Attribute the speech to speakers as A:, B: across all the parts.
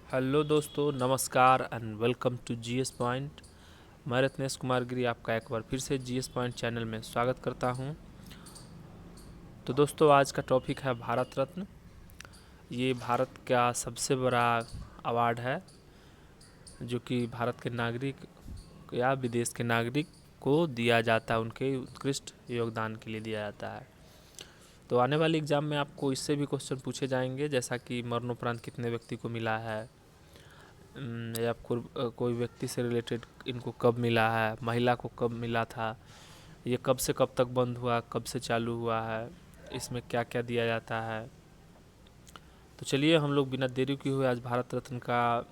A: Hello दोस्तों, नमस्कार and welcome to GS point. मैं रत्नेश कुमार गिरी आपका एक बार फिर से जीएस पॉइंट चैनल में स्वागत करता हूं। तो दोस्तों, आज का टॉपिक है भारत रत्न। ये भारत का सबसे बड़ा अवार्ड है जो कि भारत के नागरिक या विदेश के नागरिक को दिया जाता है, उनके उत्कृष्ट योगदान के लिए दिया जाता है। तो आने वाले एग्ज़ाम में आपको इससे भी क्वेश्चन पूछे जाएंगे, जैसा कि मरणोपरांत कितने व्यक्ति को मिला है, या कोई व्यक्ति से रिलेटेड इनको कब मिला है, महिला को कब मिला था, ये कब से कब तक बंद हुआ, कब से चालू हुआ है, इसमें क्या क्या दिया जाता है। तो चलिए हम लोग बिना देरी किए हुए आज भारत रत्न का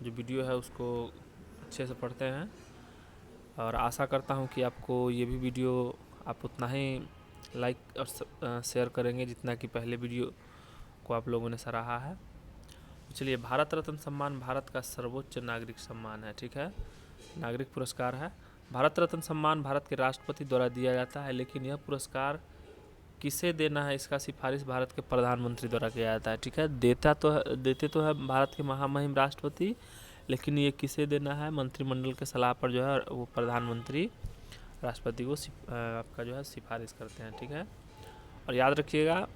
A: जो वीडियो है उसको अच्छे से पढ़ते हैं, और आशा करता हूँ कि आपको ये भी वीडियो आप उतना ही लाइक और शेयर करेंगे जितना कि पहले वीडियो को आप लोगों ने सराहा है। चलिए, भारत रत्न सम्मान भारत का सर्वोच्च नागरिक सम्मान है, ठीक है, नागरिक पुरस्कार है। भारत रत्न सम्मान भारत के राष्ट्रपति द्वारा दिया जाता है, लेकिन यह पुरस्कार किसे देना है इसका सिफारिश भारत के प्रधानमंत्री द्वारा किया जाता है, ठीक है। देते तो है भारत के महामहिम राष्ट्रपति, लेकिन ये किसे देना है, मंत्रिमंडल के सलाह पर जो है वो प्रधानमंत्री राष्ट्रपति को आपका जो है सिफारिश करते हैं, ठीक है। और याद रखिएगा,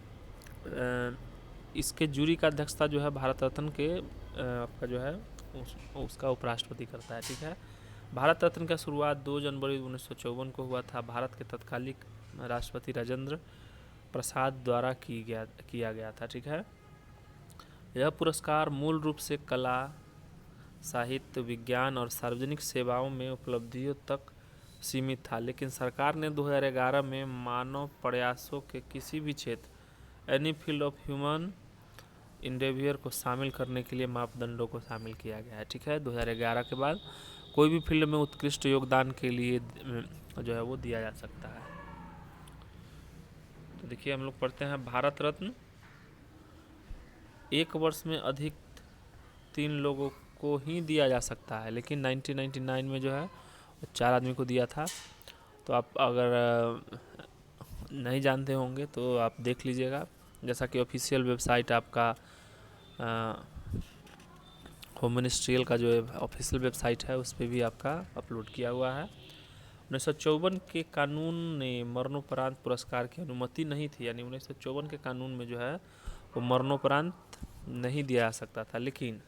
A: इसके जूरी का अध्यक्षता जो है भारत रत्न के आपका जो है उसका उपराष्ट्रपति करता है, ठीक है। भारत रत्न का शुरुआत 2 जनवरी 1954 को हुआ था। भारत के तत्कालिक राष्ट्रपति राजेंद्र प्रसाद द्वारा किया गया था, ठीक है। यह पुरस्कार मूल रूप से कला, साहित्य, विज्ञान और सार्वजनिक सेवाओं में उपलब्धियों तक सीमित था, लेकिन सरकार ने 2011 में मानव प्रयासों के किसी भी क्षेत्र, एनी फील्ड ऑफ ह्यूमन इंडेवियर को शामिल करने के लिए मापदंडों को शामिल किया गया है, ठीक है। 2011 के बाद कोई भी फील्ड में उत्कृष्ट योगदान के लिए जो है वो दिया जा सकता है। तो देखिए, हम लोग पढ़ते हैं भारत रत्न एक वर्ष में अधिक 3 लोगों को ही दिया जा सकता है, लेकिन 1999 में जो है 4 आदमी को दिया था। तो आप अगर नहीं जानते होंगे तो आप देख लीजिएगा, जैसा कि ऑफिशियल वेबसाइट आपका होम मिनिस्ट्रियल का जो ऑफिशियल वेबसाइट है उस पर भी आपका अपलोड किया हुआ है। 1954 के कानून ने मरणोपरांत पुरस्कार की अनुमति नहीं थी, यानी 1954 के कानून में जो है वो मरणोपरांत नहीं दिया जा सकता था, लेकिन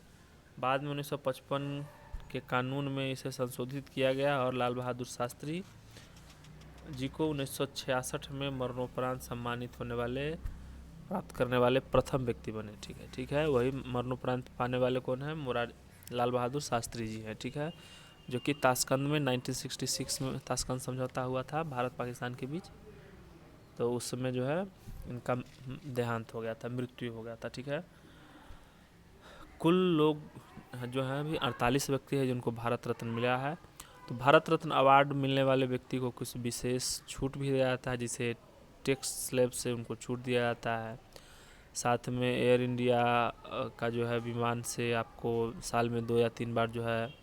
A: बाद में 1955 के कानून में इसे संशोधित किया गया और लाल बहादुर शास्त्री जी को 1966 में मरणोपरांत सम्मानित होने वाले प्राप्त करने वाले प्रथम व्यक्ति बने, ठीक है। वही मरणोपरांत पाने वाले कौन है, लाल बहादुर शास्त्री जी हैं, ठीक है, जो कि ताशकंद में 1966 में ताशकंद समझौता हुआ था भारत पाकिस्तान के बीच। तो उस समय जो है इनका देहांत हो गया था, मृत्यु हो गया था, ठीक है। कुल लोग जो हैं अभी 48 व्यक्ति है जिनको भारत रत्न मिला है। तो भारत रत्न अवार्ड मिलने वाले व्यक्ति को कुछ विशेष छूट भी दिया जाता है, जिसे टैक्स स्लैब से उनको छूट दिया जाता है। साथ में एयर इंडिया का जो है विमान से आपको साल में 2 या 3 बार जो है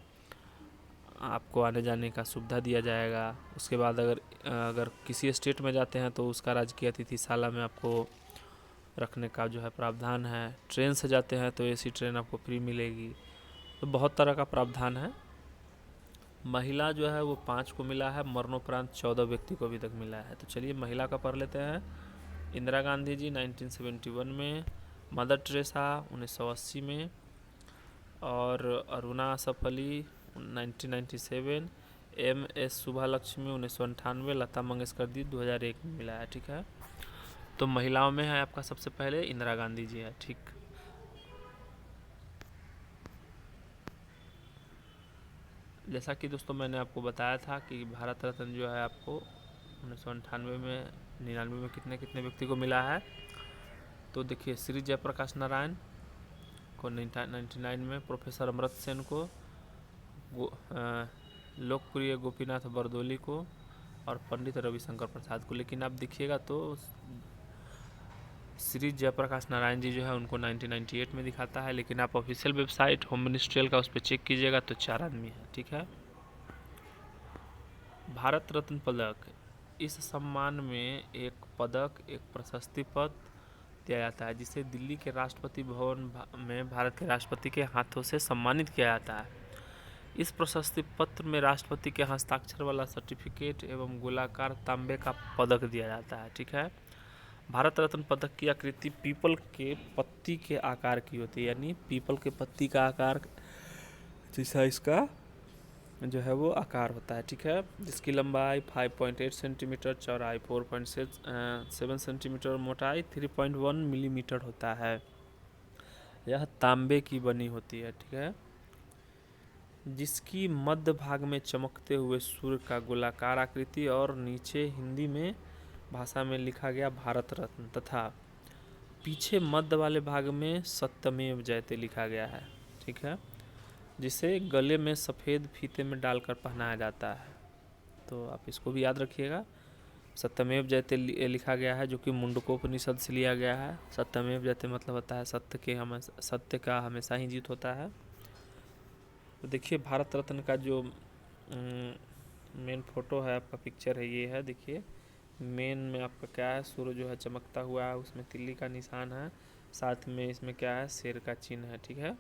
A: आपको आने जाने का सुविधा दिया जाएगा। उसके बाद अगर किसी स्टेट में जाते हैं तो उसका राजकीय अतिथिशाला में आपको रखने का जो है प्रावधान है। ट्रेन से जाते हैं तो एसी ट्रेन आपको फ्री मिलेगी। तो बहुत तरह का प्रावधान है। महिला जो है वो 5 को मिला है, मरणोपरांत 14 व्यक्ति को अभी तक मिला है। तो चलिए महिला का पढ़ लेते हैं। इंदिरा गांधी जी 1971 में, मदर टेरेसा 1980 में, और अरुणा असफ अली 1997, MS सुभालक्ष्मी 1998, लता मंगेशकर जी 2001 में मिला है, ठीक है। तो महिलाओं में है आपका सबसे पहले इंदिरा गांधी जी है, ठीक। जैसा कि दोस्तों मैंने आपको बताया था कि भारत रत्न जो है आपको 1998 में, 99 में कितने कितने व्यक्ति को मिला है। तो देखिए, श्री जयप्रकाश नारायण को 1999 में, प्रोफेसर अमृत सेन को, लोकप्रिय गोपीनाथ बरदोली को, और पंडित रविशंकर प्रसाद को। लेकिन आप देखिएगा तो श्री जयप्रकाश नारायण जी जो है उनको 1998 में दिखाता है, लेकिन आप ऑफिशियल वेबसाइट होम मिनिस्ट्रियल का उस पर चेक कीजिएगा तो 4 आदमी है, ठीक है। भारत रत्न पदक, इस सम्मान में एक पदक, एक प्रशस्ति पत्र दिया जाता है, जिसे दिल्ली के राष्ट्रपति भवन में भारत के राष्ट्रपति के हाथों से सम्मानित किया जाता है। इस प्रशस्ति पत्र में राष्ट्रपति के हस्ताक्षर वाला सर्टिफिकेट एवं गोलाकार तांबे का पदक दिया जाता है। ठीक है। भारत रत्न पदक की आकृति पीपल के पत्ती के आकार की होती है, यानी पीपल के पत्ती का आकार जैसा इसका जो है वो आकार होता है। ठीक है। जिसकी लंबाई 5.8 सेंटीमीटर, चौड़ाई 4.7 सेंटीमीटर, मोटाई 3.1 मिलीमीटर होता है। यह तांबे की बनी होती है। ठीक है। जिसकी मध्य भाग में चमकते हुए सूर्य का गोलाकार आकृति और नीचे हिंदी में भाषा में लिखा गया भारत रत्न तथा पीछे मध्य वाले भाग में सत्यमेव जयते लिखा गया है। ठीक है। जिसे गले में सफ़ेद फीते में डालकर पहनाया जाता है। तो आप इसको भी याद रखिएगा। सत्यमेव जयते लिखा गया है, जो कि मुंडकोपनिषद से लिया गया है। सत्यमेव जयते मतलब होता है सत्य का हमेशा ही जीत होता है। तो देखिए भारत रत्न का जो मेन फोटो है आपका, पिक्चर है, ये है। देखिए मेन में आपका क्या है, सूर्य जो है चमकता हुआ है, उसमें तिल्ली का निशान है, साथ में इसमें क्या है, शेर का चिन्ह है। ठीक है।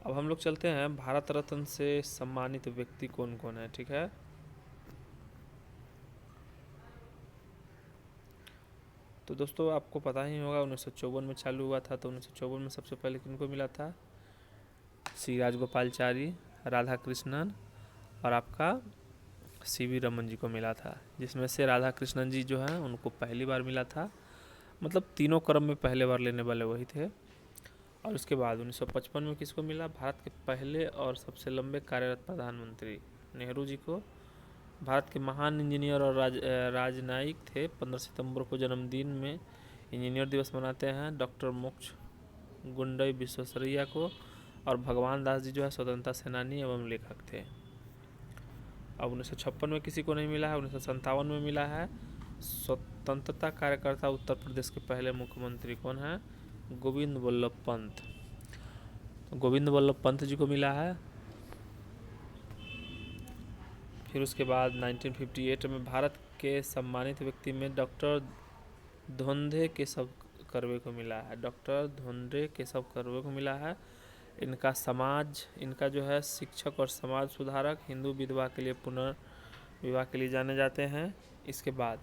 A: अब हम लोग चलते हैं भारत रत्न से सम्मानित व्यक्ति कौन कौन है। ठीक है। तो दोस्तों आपको पता ही होगा 1954 में चालू हुआ था। तो 1954 में सबसे पहले किनको मिला था, श्री राजगोपालचारी, राधा कृष्णन और आपका सीवी रमन जी को मिला था। जिसमें से राधा कृष्णन जी जो हैं उनको पहली बार मिला था, मतलब तीनों क्रम में पहले बार लेने वाले वही थे। और उसके बाद 1955 में किसको मिला, भारत के पहले और सबसे लंबे कार्यरत प्रधानमंत्री नेहरू जी को। भारत के महान इंजीनियर और राजनयिक थे। 15 सितंबर को जन्मदिन में इंजीनियर दिवस मनाते हैं डॉक्टर मोक्ष गुंडई विश्वेश्वरैया को। और भगवान दास जी जो है स्वतंत्रता सेनानी एवं लेखक थे। अब 1956 में किसी को नहीं मिला है। 1957 में मिला है स्वतंत्रता कार्यकर्ता उत्तर प्रदेश के पहले मुख्यमंत्री कौन है, गोविंद वल्लभ पंत। गोविंद वल्लभ पंत जी को मिला है। फिर उसके बाद 1958 में भारत के सम्मानित व्यक्ति में डॉक्टर धोंधे केशव कर्वे को मिला है। डॉक्टर धोंधे केशव कर्वे को मिला है। इनका जो है शिक्षक और समाज सुधारक, हिंदू विधवा के लिए पुनर्विवाह के लिए जाने जाते हैं। इसके बाद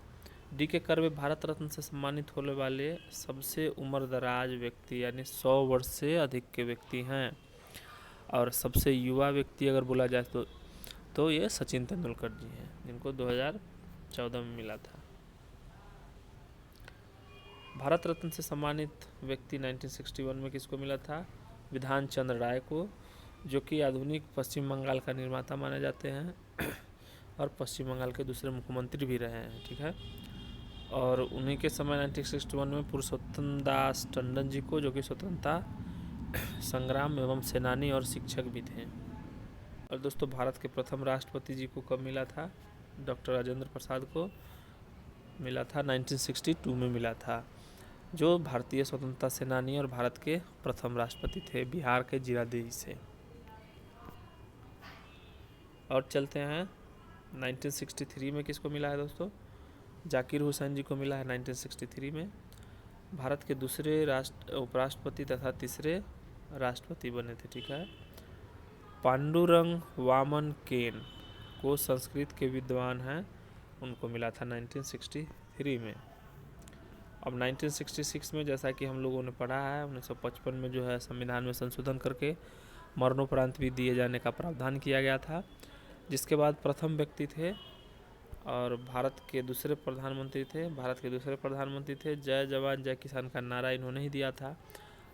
A: डी.के. कर्वे भारत रत्न से सम्मानित होने वाले सबसे उम्रदराज व्यक्ति यानी 100 वर्ष से अधिक के व्यक्ति हैं। और सबसे युवा व्यक्ति अगर बोला जाए तो ये सचिन तेंदुलकर जी हैं, जिनको 2014 में मिला था। भारत रत्न से सम्मानित व्यक्ति 1961 में किसको मिला था, विधान चंद्र राय को, जो कि आधुनिक पश्चिम बंगाल का निर्माता माने जाते हैं और पश्चिम बंगाल के दूसरे मुख्यमंत्री भी रहे हैं। ठीक है। और उन्हीं के समय 1961 में पुरुषोत्तम दास टंडन जी को, जो कि स्वतंत्रता संग्राम एवं सेनानी और शिक्षक भी थे। और दोस्तों भारत के प्रथम राष्ट्रपति जी को कब मिला था, डॉक्टर राजेंद्र प्रसाद को मिला था 1962 में मिला था, जो भारतीय स्वतंत्रता सेनानी और भारत के प्रथम राष्ट्रपति थे, बिहार के जीरादेई से। और चलते हैं 1963 में किसको मिला है दोस्तों, जाकिर हुसैन जी को मिला है 1963 में। भारत के दूसरे उपराष्ट्रपति तथा तीसरे राष्ट्रपति बने थे। ठीक है। पांडुरंग वामन केन को संस्कृत के विद्वान हैं, उनको मिला था 1963 में। अब 1966 में जैसा कि हम लोगों ने पढ़ा है 1955 में जो है संविधान में संशोधन करके मरणोपरांत भी दिए जाने का प्रावधान किया गया था, जिसके बाद प्रथम व्यक्ति थे और भारत के दूसरे प्रधानमंत्री थे जय जवान जय किसान का नारा इन्होंने ही दिया था।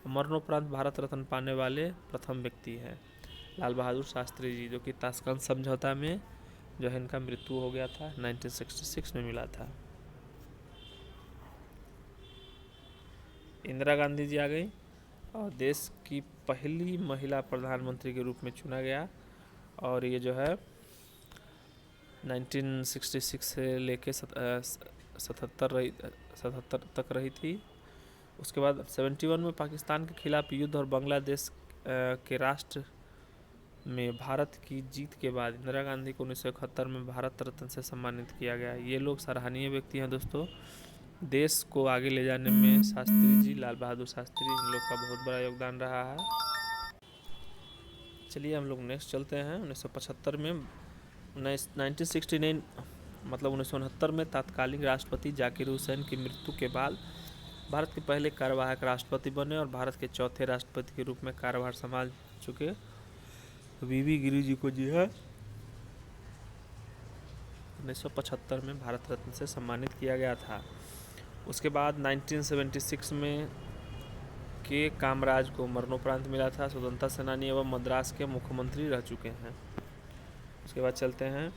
A: मरणोपरांत भारत रत्न पाने वाले प्रथम व्यक्ति हैं लाल बहादुर शास्त्री जी, जो कि ताशकंद समझौता में जो है इनका मृत्यु हो गया था, 1966 में मिला था। इंदिरा गांधी जी आ गई और देश की पहली महिला प्रधानमंत्री के रूप में चुना गया। और ये जो है 1966 से लेके 77 तक रही थी। उसके बाद 71 में पाकिस्तान के खिलाफ युद्ध और बांग्लादेश के राष्ट्र में भारत की जीत के बाद इंदिरा गांधी को 1971 में भारत रत्न से सम्मानित किया गया। ये लोग सराहनीय व्यक्ति हैं दोस्तों, देश को आगे ले जाने में शास्त्री जी, लाल बहादुर शास्त्री, इन लोग का बहुत बड़ा योगदान रहा है। चलिए हम लोग नेक्स्ट चलते हैं। 1975 में 1969 मतलब 1969 में तत्कालीन राष्ट्रपति जाकिर हुसैन की मृत्यु के बाद भारत के पहले कार्यवाहक राष्ट्रपति बने और भारत के चौथे राष्ट्रपति के रूप में कार्यभार संभाल चुके वीवी गिरी जी को जी है 1975 में भारत रत्न से सम्मानित किया गया था। उसके बाद 1976 में के कामराज को मरणोपरांत मिला था। स्वतंत्रता सेनानी एवं मद्रास के मुख्यमंत्री रह चुके हैं। उसके बाद चलते हैं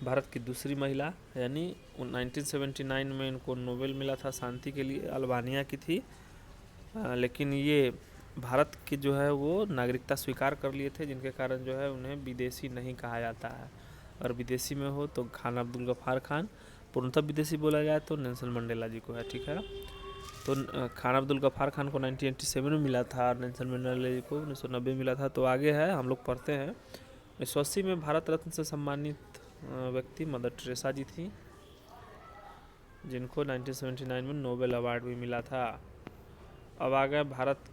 A: भारत की दूसरी महिला, यानी 1979 में इनको नोबेल मिला था शांति के लिए, अल्बानिया की थी, लेकिन ये भारत की जो है वो नागरिकता स्वीकार कर लिए थे, जिनके कारण जो है उन्हें विदेशी नहीं कहा जाता है। और विदेशी में हो तो खान अब्दुल गफ्फार खान, पूर्णतः विदेशी बोला जाए तो नेल्सन मंडेला जी को है, ठीक है। तो खान अब्दुल गफ्फार खान को 1987 में मिला था और नेल्सन मंडेला जी को 1990 मिला था। तो आगे है, हम लोग पढ़ते हैं। 1980 में भारत रत्न से सम्मानित व्यक्ति मदर टेरेसा जी थी, जिनको 1979 में नोबेल अवार्ड भी मिला था। अब आ गए भारत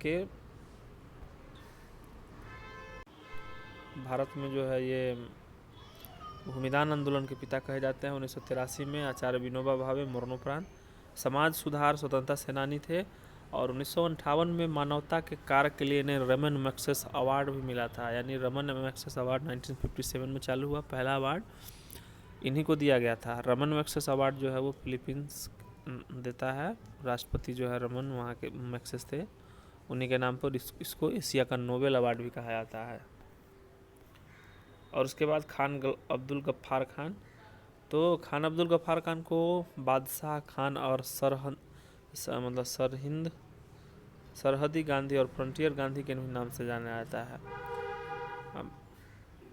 A: में जो है ये भूमिदान आंदोलन के पिता कहे जाते हैं। 1983 में आचार्य विनोबा भावे मरणोपरांत समाज सुधार स्वतंत्रता सेनानी थे और 1958 में मानवता के कार्य के लिए इन्हें रमन मैग्सेस अवार्ड भी मिला था। यानी रमन मैग्सेस अवार्ड 1957 में चालू हुआ, पहला अवार्ड इन्हीं को दिया गया था। रमन मैग्सेस अवार्ड जो है वो फिलीपींस देता है, राष्ट्रपति जो है रमन वहाँ के मैग्सेस थे, उन्हीं के नाम पर इसको एशिया का नोबेल अवार्ड भी कहा जाता है। और उसके बाद खान अब्दुल गफ्फार खान, तो खान अब्दुल गफ्फार खान को बादशाह खान और सरहदी गांधी और फ्रंटियर गांधी के नाम से जाना जाता है।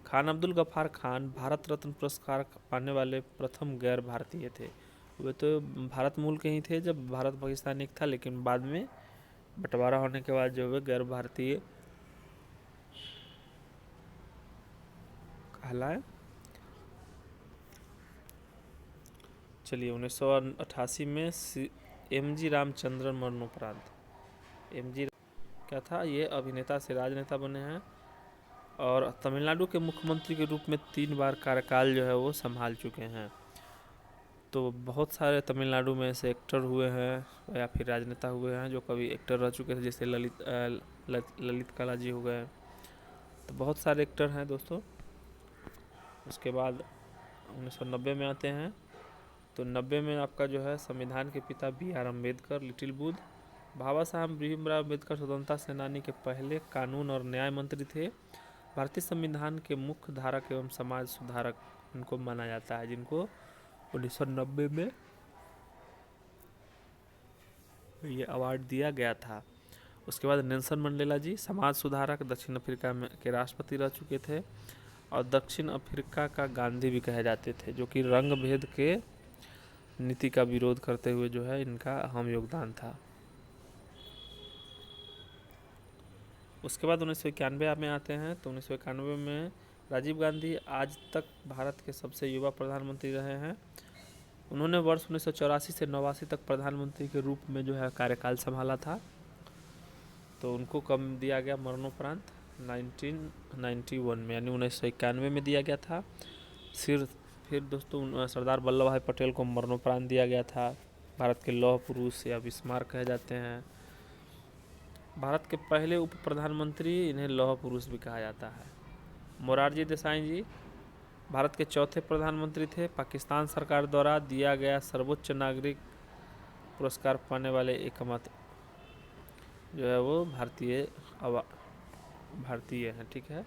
A: खान अब्दुल गफ्फार खान भारत रत्न पुरस्कार पाने वाले प्रथम गैर भारतीय थे। वे तो भारत मूल के ही थे जब भारत पाकिस्तान एक था, लेकिन बाद में बंटवारा होने के बाद जो वे गैर भारतीय कहलाए। चलिए 1988 में एम.जी. रामचंद्रन मरणोपरांत, एम.जी. क्या था, ये अभिनेता से राजनेता बने हैं और तमिलनाडु के मुख्यमंत्री के रूप में 3 बार कार्यकाल जो है वो संभाल चुके हैं। तो बहुत सारे तमिलनाडु में ऐसे एक्टर हुए हैं या फिर राजनेता हुए हैं जो कभी एक्टर रह चुके थे, जैसे ललित कला जी हो गए। तो बहुत सारे एक्टर हैं दोस्तों। उसके बाद 1990 में आते हैं। तो 90 में आपका जो है संविधान के पिता B.R. अम्बेडकर, लिटिल बुद्ध, बाबा साहब भीमराव अम्बेडकर स्वतंत्रता सेनानी के पहले कानून और न्याय मंत्री थे। भारतीय संविधान के मुख्य धारक एवं समाज सुधारक इनको माना जाता है, जिनको 1990 में ये अवार्ड दिया गया था। उसके बाद नेल्सन मंडेला जी, समाज सुधारक, दक्षिण अफ्रीका में के राष्ट्रपति रह चुके थे और दक्षिण अफ्रीका का गांधी भी कहे जाते थे, जो कि रंग भेद के नीति का विरोध करते हुए जो है इनका अहम योगदान था। उसके बाद 1991 में आते हैं। तो 1991 में राजीव गांधी आज तक भारत के सबसे युवा प्रधानमंत्री रहे हैं। उन्होंने वर्ष 1984 से 89 तक प्रधानमंत्री के रूप में जो है कार्यकाल संभाला था। तो उनको कब दिया गया मरणोपरांत, 1991 में, यानी 1991 में दिया गया था। फिर दोस्तों सरदार वल्लभ भाई पटेल को मरणोपरांत दिया गया था। भारत के लौह पुरुष या बिस्मार्क कहे जाते हैं। भारत के पहले उप प्रधानमंत्री, इन्हें लौह पुरुष भी कहा जाता है। मोरारजी देसाई जी भारत के चौथे प्रधानमंत्री थे। पाकिस्तान सरकार द्वारा दिया गया सर्वोच्च नागरिक पुरस्कार पाने वाले एकमात्र जो है वो भारतीय हैं, ठीक है।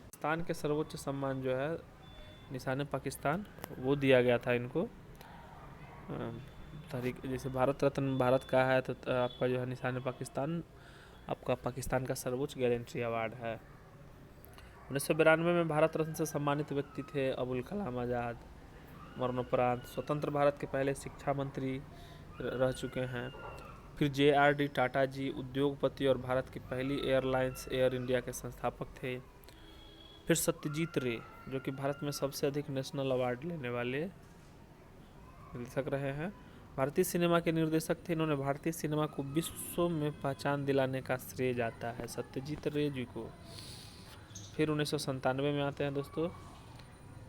A: पाकिस्तान के सर्वोच्च सम्मान जो है निशान पाकिस्तान, वो दिया गया था इनको। जैसे भारत रत्न भारत का है, तो आपका जो है निशान पाकिस्तान आपका पाकिस्तान का सर्वोच्च गैलेंट्री अवार्ड है। 1992 में भारत रत्न से सम्मानित व्यक्ति थे अबुल कलाम आज़ाद, मरणोपरांत स्वतंत्र भारत के पहले शिक्षा मंत्री रह चुके हैं। फिर JRD टाटा जी उद्योगपति और भारत की पहली एयरलाइंस एयर इंडिया के संस्थापक थे। फिर सत्यजीत रे, जो कि भारत में सबसे अधिक नेशनल अवार्ड लेने वाले निर्देशक रहे हैं। भारतीय सिनेमा के निर्देशक थे, इन्होंने भारतीय सिनेमा को विश्व में पहचान दिलाने का श्रेय जाता है सत्यजीत रे जी को। फिर 1997 में आते हैं दोस्तों,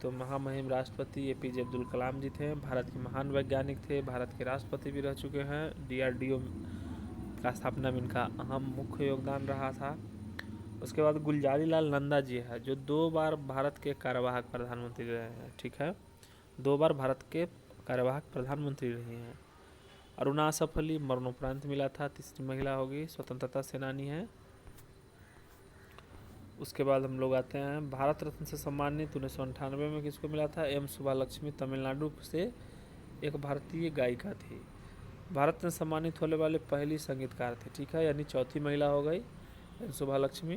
A: तो महामहिम राष्ट्रपति APJ अब्दुल कलाम जी थे। भारत के महान वैज्ञानिक थे, भारत के राष्ट्रपति भी रह चुके हैं। DRDO का स्थापना में इनका अहम मुख्य योगदान रहा था। उसके बाद गुलजारी लाल नंदा जी है, जो 2 बार भारत के कार्यवाहक प्रधानमंत्री रहे हैं। ठीक है, 2 बार भारत के कार्यवाहक प्रधानमंत्री रही हैं। अरुणा आसफ अली मरणोपरांत मिला था, तीसरी महिला होगी, स्वतंत्रता सेनानी है। उसके बाद हम लोग आते हैं भारत रत्न से सम्मानित 1998 में किसको मिला था? M सुब्बालक्ष्मी, तमिलनाडु से एक भारतीय गायिका थी। भारत में सम्मानित होने वाले पहली संगीतकार थे। ठीक है, यानी चौथी महिला हो गई M सुब्बालक्ष्मी।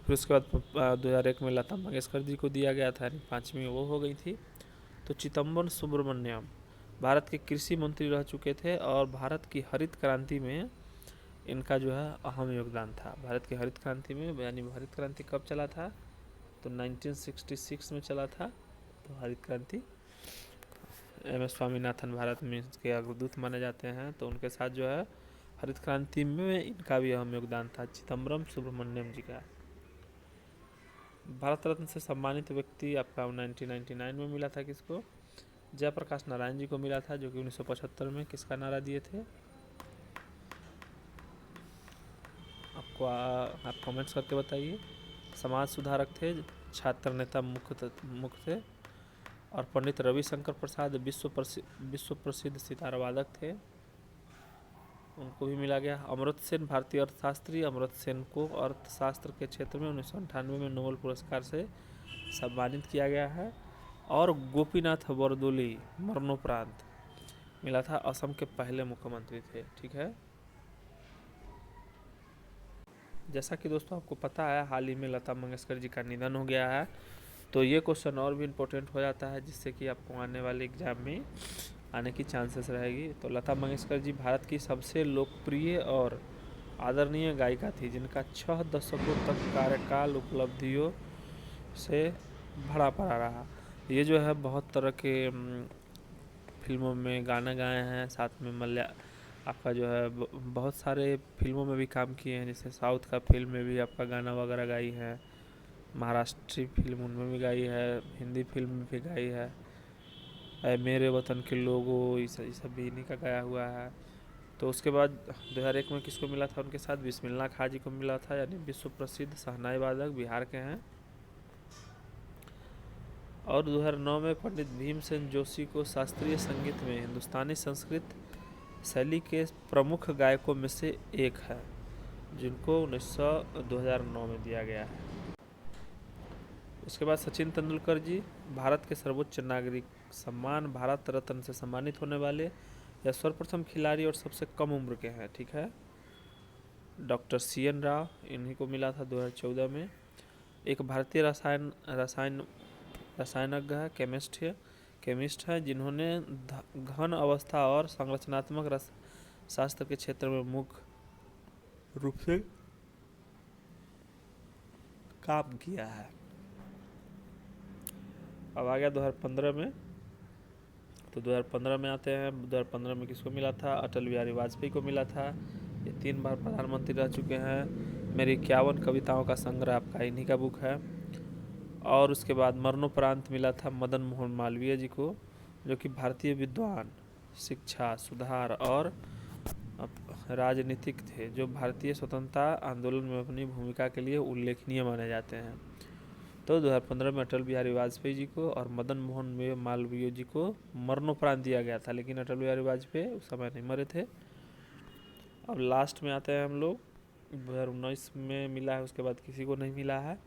A: फिर उसके बाद 2001 में लता मंगेशकर जी को दिया गया था, यानी 5वीं वो हो गई थी। तो चिदम्बरम सुब्रमण्यम भारत के कृषि मंत्री रह चुके थे और भारत की हरित क्रांति में इनका जो है अहम योगदान था। भारत की हरित क्रांति में, यानी हरित क्रांति कब चला था? तो 1966 में चला था। तो हरित क्रांति MS स्वामीनाथन भारत में इसके अग्रदूत माने जाते हैं, तो उनके साथ जो है हरित क्रांति में इनका भी अहम योगदान था, चिदम्बरम सुब्रमण्यम जी का। भारत रत्न से सम्मानित व्यक्ति आपका 1999 में मिला था किसको? जयप्रकाश नारायण जी को मिला था, जो कि 1975 में किसका नारा दिए थे? आपको आप कमेंट्स करके बताइए। समाज सुधारक थे, छात्र नेता मुख्य थे, और पंडित रविशंकर प्रसाद विश्व प्रसिद्ध सितार वादक थे, उनको भी मिला गया। अमर्त्य सेन भारतीय अर्थशास्त्री, अमर्त्य सेन को अर्थशास्त्र के क्षेत्र में 1998 में नोबेल पुरस्कार से सम्मानित किया गया है। और गोपीनाथ बरदोली मरणोपरांत मिला था, असम के पहले मुख्यमंत्री थे। ठीक है, जैसा कि दोस्तों आपको पता है हाल ही में लता मंगेशकर जी का निधन हो गया है, तो ये क्वेश्चन और भी इम्पोर्टेंट हो जाता है, जिससे कि आपको आने वाले एग्जाम में आने की चांसेस रहेगी। तो लता मंगेशकर जी भारत की सबसे लोकप्रिय और आदरणीय गायिका थी, जिनका 6 दशकों तक कार्यकाल उपलब्धियों से भरा पड़ा रहा। ये जो है बहुत तरह के फिल्मों में गाना गाए हैं, साथ में आपका जो है बहुत सारे फिल्मों में भी काम किए हैं, जैसे साउथ का फिल्म में भी आपका गाना वगैरह गाई है, महाराष्ट्री फिल्म उनमें भी गाई है, हिंदी फिल्म में भी गाई है, मेरे वतन के लोगों, ये सब भी इन्हीं का गाया हुआ है। तो उसके बाद 2001 में किसको मिला था उनके साथ? बिस्मिल्लाह खां जी को मिला था, यानी विश्व प्रसिद्ध शहनाई वादक, बिहार के हैं। और 2009 में पंडित भीमसेन जोशी को शास्त्रीय संगीत में हिंदुस्तानी संस्कृत शैली के प्रमुख गायकों में से एक है, जिनको 2009 में दिया गया है। उसके बाद सचिन तेंदुलकर जी भारत के सर्वोच्च नागरिक सम्मान भारत रत्न से सम्मानित होने वाले यह सर्वप्रथम खिलाड़ी और सबसे कम उम्र के हैं। ठीक है, डॉक्टर CN राव, इन्हीं को मिला था 2014 में। एक भारतीय रसायनज्ञ है, केमिस्ट है, जिन्होंने घन अवस्था और संरचनात्मक शास्त्र के क्षेत्र में मुख्य रूप से काम किया है। अब आ गया 2015 में, तो 2015 में आते हैं। 2015 में किसको मिला था? अटल बिहारी वाजपेयी को मिला था। ये 3 बार प्रधानमंत्री रह चुके हैं। मेरी 51 कविताओं का संग्रह आपका इन्हीं का बुक है। और उसके बाद मरणोपरांत मिला था मदन मोहन मालवीय जी को, जो कि भारतीय विद्वान, शिक्षा, सुधार और राजनीतिक थे, जो भारतीय स्वतंत्रता आंदोलन में अपनी भूमिका के लिए उल्लेखनीय माने जाते हैं। तो 2015 में अटल बिहारी वाजपेयी जी को और मदन मोहन मालवीय जी को मरणोपरांत दिया गया था, लेकिन अटल बिहारी वाजपेयी उस समय नहीं मरे थे। अब लास्ट में आते हैं हम लोग, 2019 में मिला है, उसके बाद किसी को नहीं मिला है।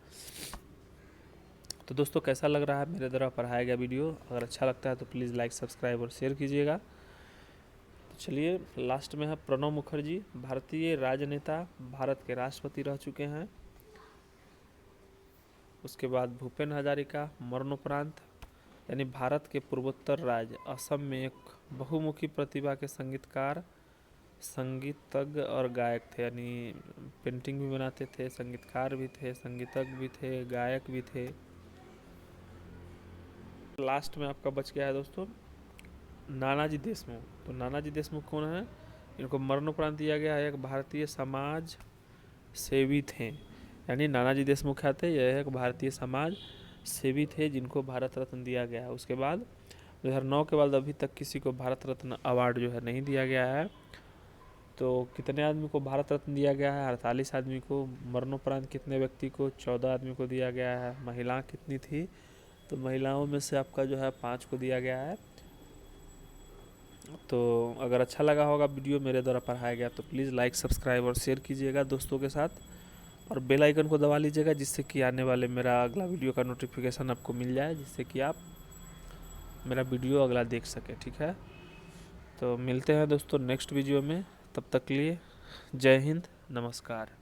A: तो दोस्तों कैसा लग रहा है मेरे द्वारा पढ़ाया गया वीडियो? अगर अच्छा लगता है तो प्लीज़ लाइक, सब्सक्राइब और शेयर कीजिएगा। तो चलिए लास्ट में है प्रणब मुखर्जी, भारतीय राजनेता, भारत के राष्ट्रपति रह चुके हैं। उसके बाद भूपेन हजारिका मरणोपरांत, यानी भारत के पूर्वोत्तर राज्य असम में एक बहुमुखी प्रतिभा के संगीतकार, संगीतज्ञ और गायक थे, यानी पेंटिंग भी बनाते थे, संगीतकार भी थे, संगीतज्ञ भी थे, गायक भी थे। लास्ट में आपका बच गया है दोस्तों नानाजी देशमुख। तो नानाजी देशमुख कौन है? इनको मरणोपरांत दिया गया है, एक भारतीय समाज सेवी थे। यानी नानाजी देशमुख क्या थे? यह एक भारतीय समाज सेवी थे जिनको भारत रत्न दिया गया है। उसके बाद 2009 के बाद अभी तक किसी को भारत रत्न अवार्ड जो है नहीं दिया गया है। तो कितने आदमी को भारत रत्न दिया गया है? 48 आदमी को। मरणोपरांत कितने व्यक्ति को? 14 आदमी को दिया गया है। महिला कितनी थी? तो महिलाओं में से आपका जो है 5 को दिया गया है। तो अगर अच्छा लगा होगा वीडियो मेरे द्वारा पढ़ाया गया तो प्लीज़ लाइक सब्सक्राइब और शेयर कीजिएगा दोस्तों के साथ, और बेल आइकन को दबा लीजिएगा जिससे कि आने वाले मेरा अगला वीडियो का नोटिफिकेशन आपको मिल जाए, जिससे कि आप मेरा वीडियो अगला देख सकें। ठीक है, तो मिलते हैं दोस्तों नेक्स्ट वीडियो में। तब तक के लिए जय हिंद, नमस्कार।